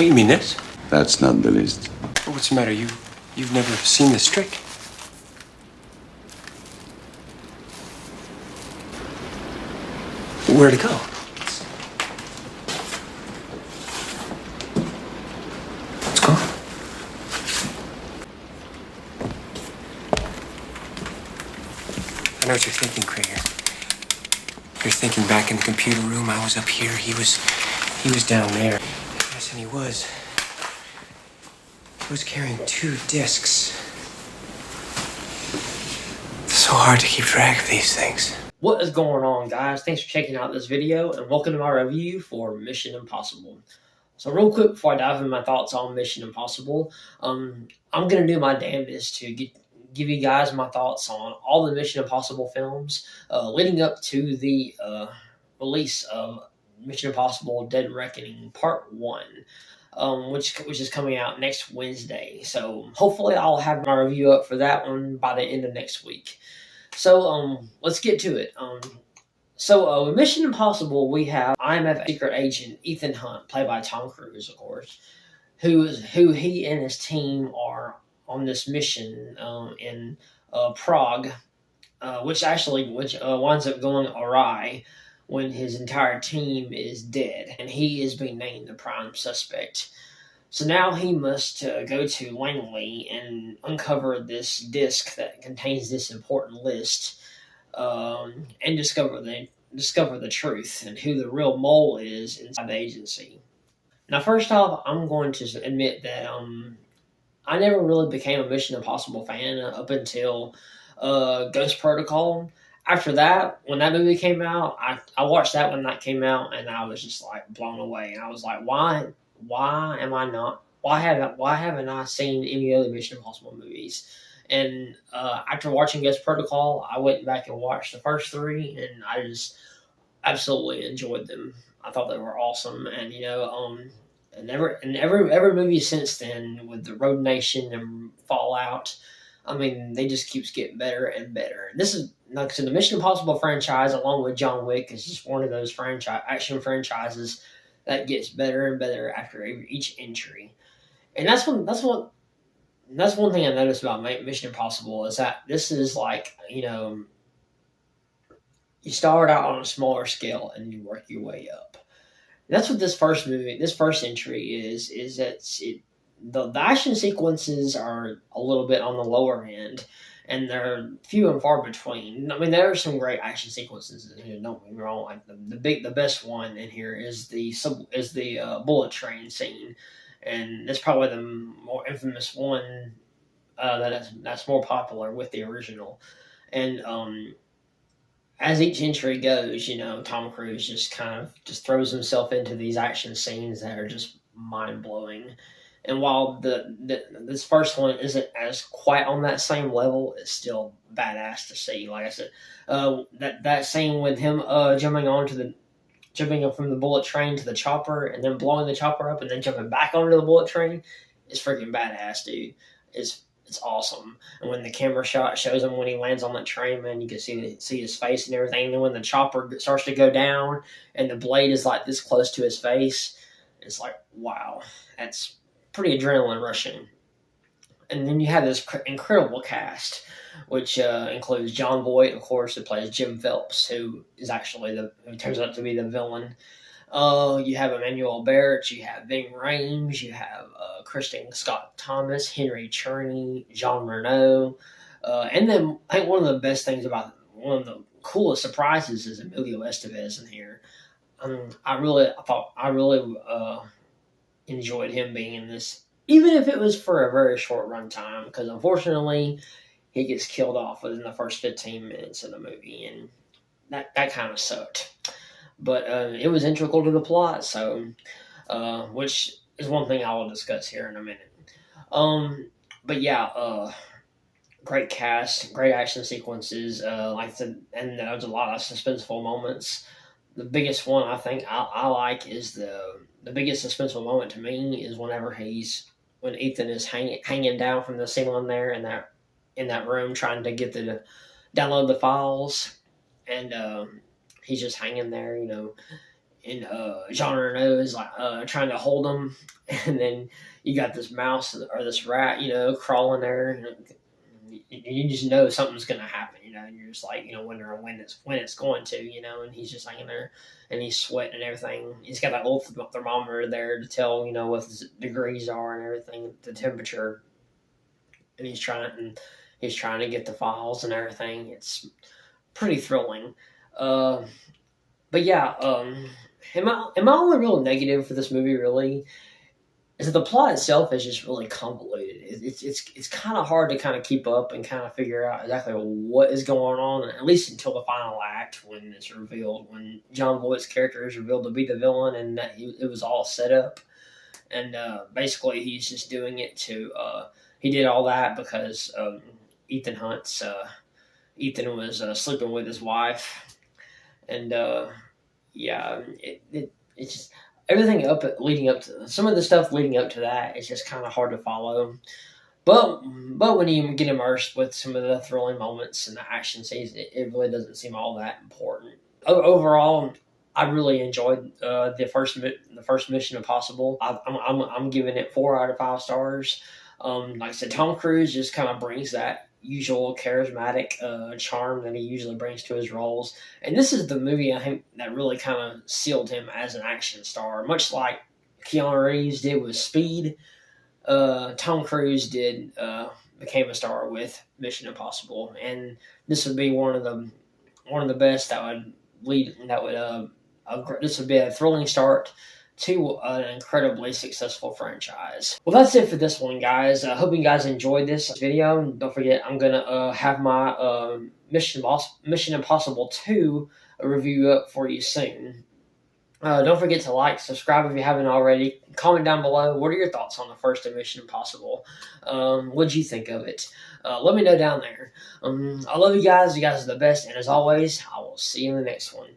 Oh, you mean this? That's not the list. What's the matter? You've never seen this trick? Where'd it go? It's gone. I know what you're thinking, Krieger. You're thinking back in the computer room. I was up here. He was down there. Yes, and he was carrying 2 discs. It's so hard to keep track of these things. What is going on, guys? Thanks for checking out this video and welcome to my review for Mission Impossible. So real quick before I dive into my thoughts on Mission Impossible, I'm going to do my damnedest to give you guys my thoughts on all the Mission Impossible films leading up to the release of Mission Impossible Dead Reckoning Part 1. Which is coming out next Wednesday. So hopefully I'll have my review up for that one by the end of next week. So let's get to it. With Mission Impossible, we have IMF secret agent Ethan Hunt, played by Tom Cruise, of course, who he and his team are on this mission in Prague, which winds up going awry when his entire team is dead, and he is being named the prime suspect. So now he must go to Langley and uncover this disc that contains this important list, and discover the truth and who the real mole is inside the agency. Now, first off, I'm going to admit that I never really became a Mission Impossible fan up until Ghost Protocol. After that, when that movie came out, I watched that when that came out, and I was just like blown away. And I was like, why haven't I seen any other Mission Impossible movies? And after watching Ghost Protocol, I went back and watched the first 3, and I just absolutely enjoyed them. I thought they were awesome, and and every movie since then, with the Road Nation and Fallout, I mean, they just keeps getting better and better. And this is, like I said, the Mission Impossible franchise, along with John Wick, is just one of those action franchises that gets better and better after each entry. And that's one thing I noticed about Mission Impossible is that this is like, you start out on a smaller scale and you work your way up. And that's what this first entry is that the action sequences are a little bit on the lower end, and they're few and far between. I mean, there are some great action sequences in here. Don't get me wrong. Like the best one in here is the bullet train scene, and it's probably the more infamous one that's more popular with the original. And as each entry goes, Tom Cruise just kind of throws himself into these action scenes that are just mind blowing. And while this first one isn't as quite on that same level, it's still badass to see. Like I said, that scene with him jumping up from the bullet train to the chopper and then blowing the chopper up and then jumping back onto the bullet train is freaking badass, dude. It's awesome. And when the camera shot shows him when he lands on that train, man, you can see his face and everything. And then when the chopper starts to go down and the blade is like this close to his face, it's like, wow, that's pretty adrenaline rushing. And then you have this incredible cast, which includes John Voight, of course, who plays Jim Phelps, who is actually who turns out to be the villain. You have Emmanuel Barrett, you have Ving Rhames, you have Kristen Scott Thomas, Henry Czerny, Jean Reno, and then I think one of the best things about one of the coolest surprises is Emilio Estevez in here. I really enjoyed him being in this, even if it was for a very short run time, because unfortunately he gets killed off within the first 15 minutes of the movie, and that kind of sucked. But it was integral to the plot, so which is one thing I will discuss here in a minute. But yeah, great cast, great action sequences, and there was a lot of suspenseful moments. The biggest one I think I like is the biggest suspenseful moment to me is when Ethan is hanging down from the ceiling there in that room trying to get download the files, and he's just hanging there, and Jean Reno is like trying to hold him, and then you got this mouse or this rat, crawling there. And you just know something's gonna happen, and you're just like, wondering when it's going to, and he's just hanging there, and he's sweating and everything. He's got that old thermometer there to tell, what his degrees are and everything, the temperature, and he's trying to get the files and everything. It's pretty thrilling. Uh, but yeah, am I only real negative for this movie really? Is that the plot itself is just really convoluted. It's kind of hard to kind of keep up and kind of figure out exactly what is going on, at least until the final act when it's revealed, when John Voight's character is revealed to be the villain, and that it was all set up. And basically he's just doing it to he did all that because Ethan was sleeping with his wife, and yeah, it's just everything leading up to some of the stuff leading up to that is just kind of hard to follow. But when you get immersed with some of the thrilling moments and the action scenes, it really doesn't seem all that important. Overall, I really enjoyed the first Mission Impossible. I'm giving it 4 out of 5 stars. Like I said, Tom Cruise just kind of brings that usual charismatic charm that he usually brings to his roles. And this is the movie, I think, that really kind of sealed him as an action star. Much like Keanu Reeves did with Speed, Tom Cruise became a star with Mission Impossible. And this would be one of the best this would be a thrilling start to an incredibly successful franchise. Well, that's it for this one, guys. I hope you guys enjoyed this video. Don't forget, I'm going to have my Mission Impossible 2 review up for you soon. Don't forget to like, subscribe if you haven't already. Comment down below. What are your thoughts on the first Mission Impossible? What did you think of it? Let me know down there. I love you guys. You guys are the best. And as always, I will see you in the next one.